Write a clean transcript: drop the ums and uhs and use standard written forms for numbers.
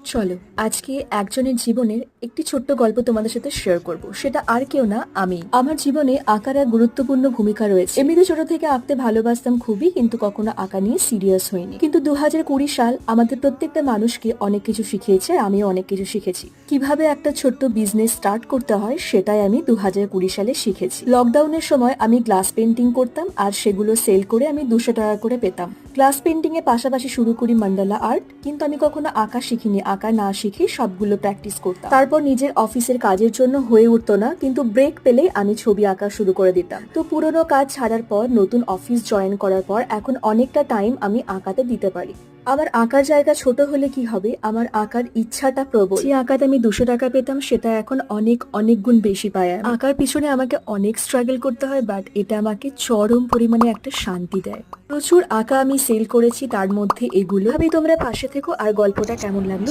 চলো আজকে একজনের জীবনের একটি ছোট্ট গল্প তোমাদের সাথে শেয়ার করব। সেটা আর কেউ না, আমি। আমার জীবনে আঁকার এক গুরুত্বপূর্ণ ভূমিকা রয়েছে। এমনিতে ছোট থেকে আঁকতে ভালোবাসতাম খুবই, কিন্তু কখনো আঁকা নিয়ে সিরিয়াস হয়নি। কিন্তু 2020 সাল আমাদের প্রত্যেকটা মানুষকে অনেক কিছু শিখিয়েছে, আমিও অনেক কিছু শিখেছি। কিভাবে একটা ছোট্ট বিজনেস স্টার্ট করতে হয় সেটাই আমি 2020 সালে শিখেছি। লকডাউনের সময় আমি গ্লাস পেন্টিং করতাম, আর সেগুলো সেল করে আমি 200 টাকা করে পেতাম। গ্লাস পেন্টিং এর পাশাপাশি শুরু করি মান্ডালা আর্ট, কিন্তু আমি কখনো আঁকা শিখিনি। আঁকা না শিখে সবগুলো প্র্যাকটিস করতাম। তারপর নিজের অফিসের কাজের জন্য হয়ে উঠতো না, কিন্তু ব্রেক পেলেই আমি ছবি আঁকা শুরু করে দিতাম। তো পুরোনো কাজ ছাড়ার পর নতুন অফিস জয়েন করার পর এখন অনেকটা টাইম আমি আঁকাতে দিতে পারি। আমার আঁকার জায়গা ছোট হলে কি হবে, আমার আঁকার ইচ্ছাটা প্রবল। যে আঁকাতে আমি 200 টাকা পেতাম সেটা এখন অনেক অনেক গুণ বেশি পায়। আঁকার পিছনে আমাকে অনেক স্ট্রাগল করতে হয়, বাট এটা আমাকে চরম পরিমাণে একটা শান্তি দেয়। প্রচুর আঁকা আমি সেল করেছি, তার মধ্যে এগুলো। ভাবি তোমরা পাশে থেকো। আর গল্পটা কেমন লাগলো